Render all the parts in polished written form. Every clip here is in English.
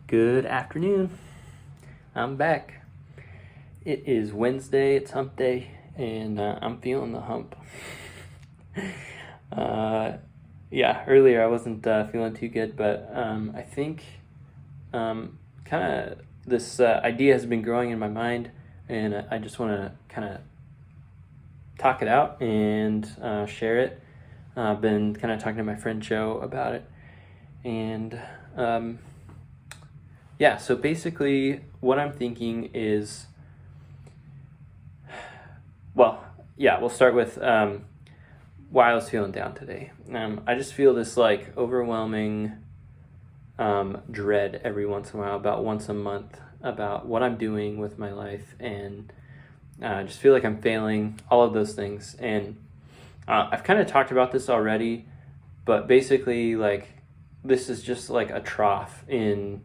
Good afternoon. I'm back. It is Wednesday, it's hump day, and I'm feeling the hump. Earlier I wasn't feeling too good, but I think kind of this idea has been growing in my mind, and I just want to kind of talk it out and share it. I've been kind of talking to my friend Joe about it, and so basically what I'm thinking is, we'll start with why I was feeling down today. I just feel this like overwhelming dread every once in a while, about once a month, about what I'm doing with my life, and I just feel like I'm failing, all of those things. And I've kind of talked about this already, but basically, like, this is just like a trough in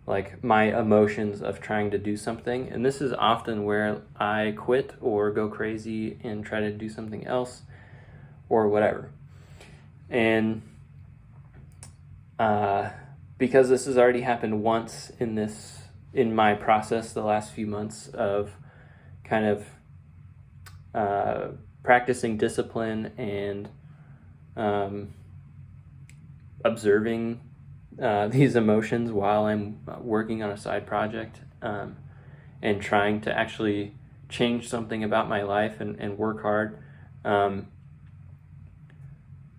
like my emotions of trying to do something, and this is often where I quit or go crazy and try to do something else or whatever. And because this has already happened once in my process the last few months of kind of practicing discipline and observing these emotions while I'm working on a side project, and trying to actually change something about my life and work hard.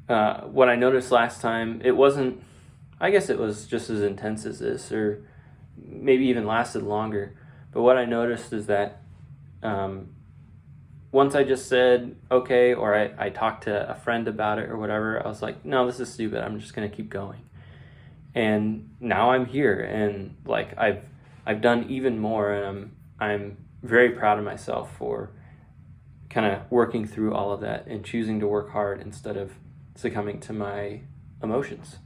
What I noticed last time, I guess it was just as intense as this, or maybe even lasted longer. But what I noticed is that once I just said, okay, or I talked to a friend about it or whatever, I was like, no, this is stupid. I'm just going to keep going. And now I'm here, and like I've done even more, and I'm very proud of myself for kind of working through all of that and choosing to work hard instead of succumbing to my emotions.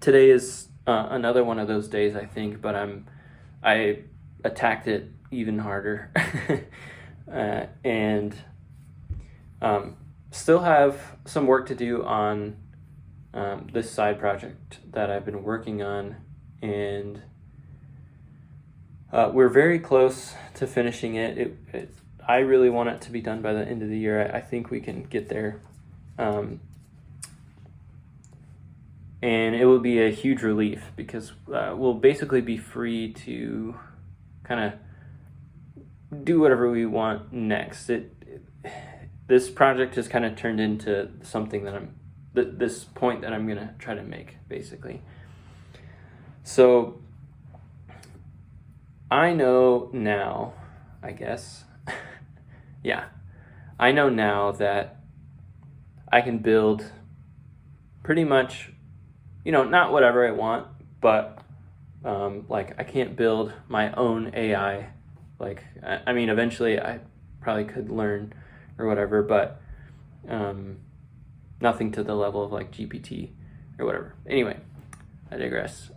Today is another one of those days, I think, but I attacked it even harder, and still have some work to do on this side project that I've been working on, and we're very close to finishing it. I really want it to be done by the end of the year. I think we can get there, and it will be a huge relief because we'll basically be free to kind of do whatever we want next. This project has kind of turned into something that this point that I'm going to try to make, basically. So I know now, I guess, I know now that I can build pretty much, not whatever I want, but I can't build my own AI. Eventually I probably could learn or whatever, but nothing to the level of like GPT or whatever. Anyway, I digress.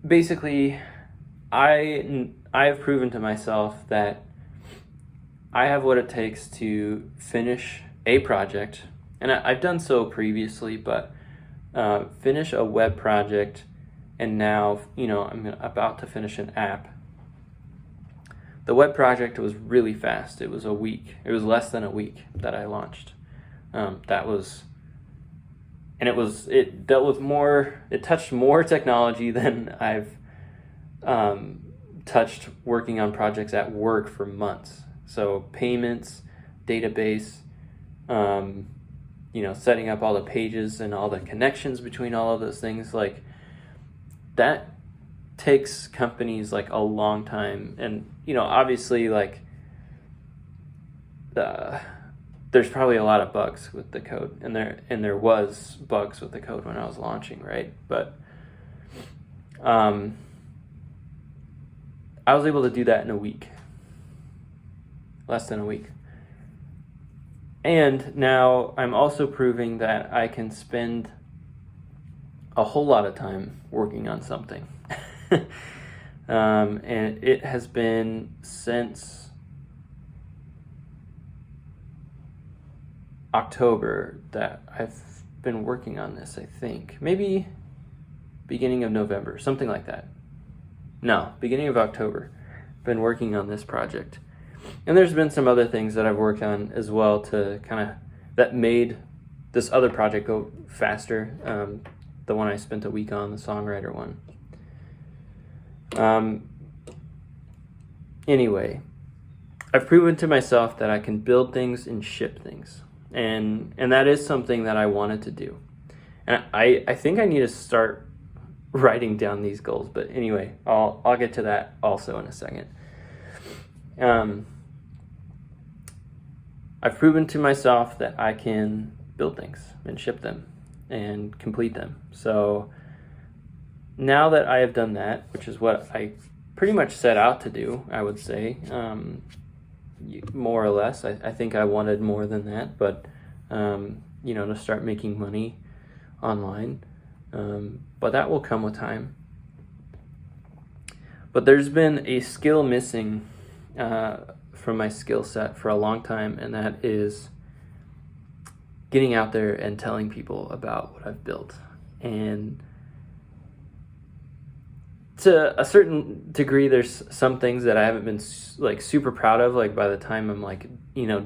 Basically, I've proven to myself that I have what it takes to finish a project, and I've done so previously, but finish a web project, and now I'm about to finish an app. The web project was really fast. It was a week. It was less than a week that I launched. It dealt with it touched more technology than I've touched working on projects at work for months. So payments, database, setting up all the pages and all the connections between all of those things, like that takes companies like a long time. And obviously, like there's probably a lot of bugs with the code, and there was bugs with the code when I was launching, right? But I was able to do that in a week, less than a week. And now I'm also proving that I can spend a whole lot of time working on something. And it has been since October that I've been working on this, I think. Maybe beginning of November, something like that. No, beginning of October. Been working on this project. And there's been some other things that I've worked on as well to kind of, that made this other project go faster. The one I spent a week on, the songwriter one. Anyway, I've proven to myself that I can build things and ship things. And that is something that I wanted to do. And I think I need to start writing down these goals. But anyway, I'll get to that also in a second. I've proven to myself that I can build things and ship them and complete them. So now that I have done that, which is what I pretty much set out to do, I would say, more or less. I think I wanted more than that, but, to start making money online. But that will come with time. But there's been a skill missing from my skill set for a long time, and that is getting out there and telling people about what I've built. And to a certain degree, there's some things that I haven't been super proud of. Like by the time I'm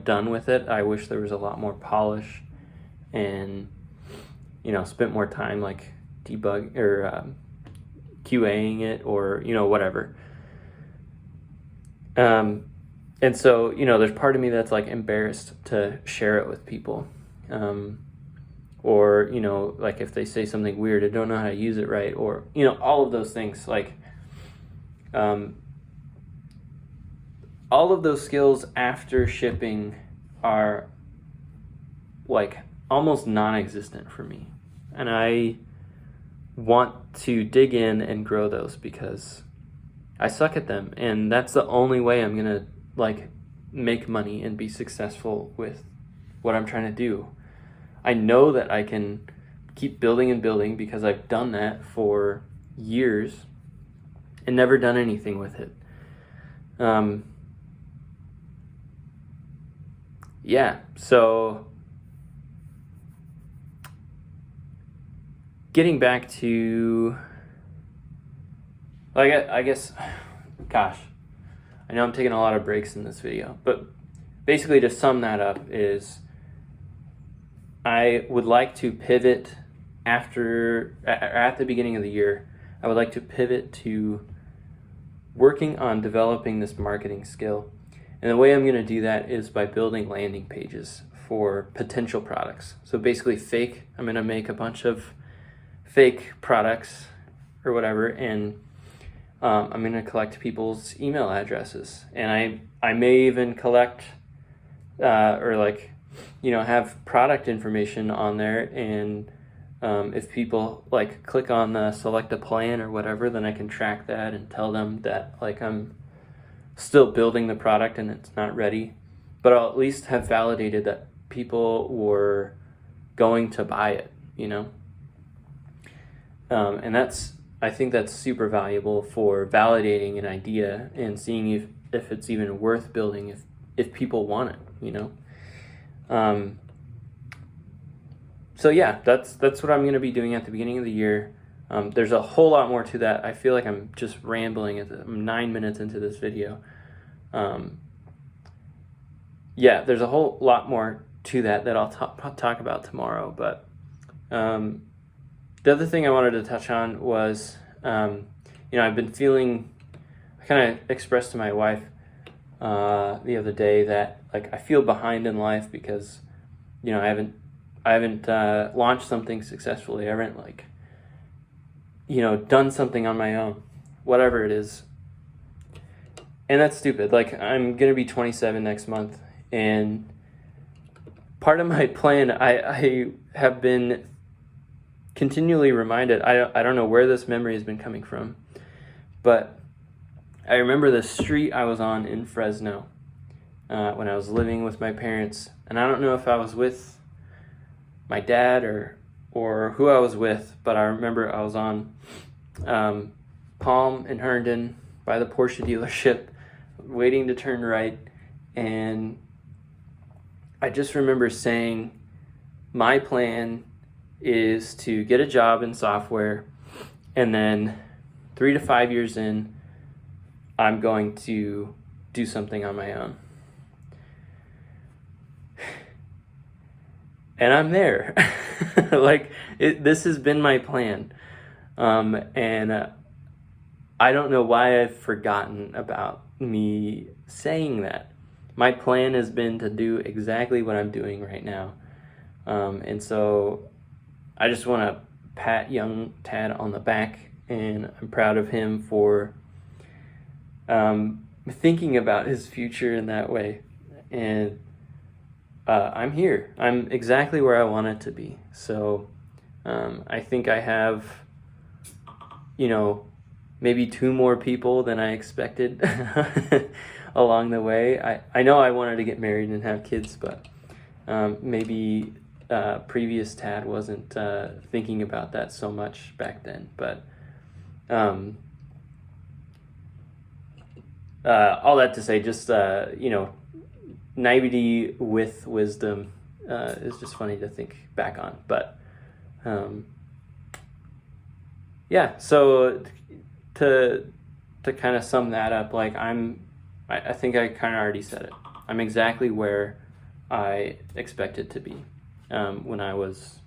done with it, I wish there was a lot more polish and spent more time like debug or QAing it or whatever. And so there's part of me that's like embarrassed to share it with people. Or like if they say something weird, I don't know how to use it right, or all of those things. Like all of those skills after shipping are like almost non-existent for me, and I want to dig in and grow those because I suck at them, and that's the only way I'm gonna make money and be successful with what I'm trying to do. I know that I can keep building and building because I've done that for years and never done anything with it. So getting back to, I guess, gosh, I know I'm taking a lot of breaks in this video, but basically to sum that up is I would like to pivot at the beginning of the year. I would like to pivot to working on developing this marketing skill. And the way I'm going to do that is by building landing pages for potential products. So basically I'm going to make a bunch of fake products or whatever, and I'm going to collect people's email addresses. And I may even collect have product information on there, and if people click on the select a plan or whatever, then I can track that and tell them that I'm still building the product and it's not ready, but I'll at least have validated that people were going to buy it, and I think that's super valuable for validating an idea and seeing if it's even worth building if people want it, So yeah, that's what I'm going to be doing at the beginning of the year. There's a whole lot more to that. I feel like I'm just rambling. I'm 9 minutes into this video. There's a whole lot more to that I'll talk about tomorrow. But the other thing I wanted to touch on was, I've been feeling, I kind of expressed to my wife the other day that I feel behind in life because I haven't launched something successfully. I haven't done something on my own, whatever it is. And that's stupid. I'm gonna be 27 next month, and part of my plan, I have been continually reminded. I don't know where this memory has been coming from, but I remember the street I was on in Fresno when I was living with my parents, and I don't know if I was with my dad or who I was with, but I remember I was on Palm and Herndon by the Porsche dealership, waiting to turn right, and I just remember saying my plan is to get a job in software, and then 3 to 5 years in, I'm going to do something on my own. And I'm there. This has been my plan. And I don't know why I've forgotten about me saying that. My plan has been to do exactly what I'm doing right now. And so I just want to pat young Tad on the back, and I'm proud of him for thinking about his future in that way. And I'm here. I'm exactly where I want it to be. So I think I have, maybe 2 more people than I expected along the way. I know I wanted to get married and have kids, but maybe previous Tad wasn't thinking about that so much back then. But all that to say, just, naivety with wisdom is just funny to think back on. But so to kind of sum that up, I think I kind of already said it. I'm exactly where I expected to be when I was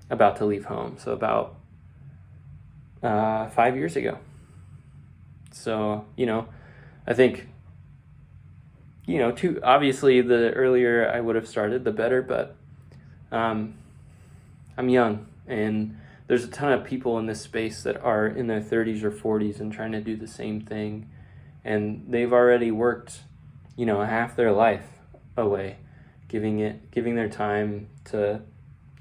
about to leave home. So about 5 years ago. So, I think, obviously the earlier I would have started, the better, but I'm young, and there's a ton of people in this space that are in their 30s or 40s and trying to do the same thing, and they've already worked, half their life away, giving their time to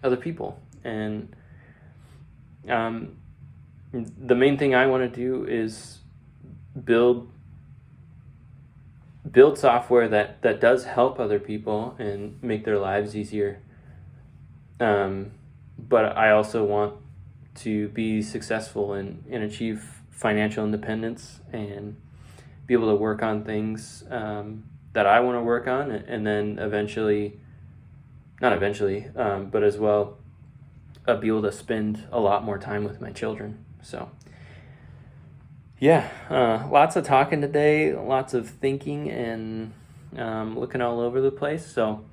other people. And the main thing I want to do is build software that does help other people and make their lives easier. But I also want to be successful and achieve financial independence and be able to work on things that I want to work on, and then but as well be able to spend a lot more time with my children. So lots of talking today, lots of thinking, and looking all over the place. So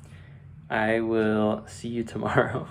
I will see you tomorrow.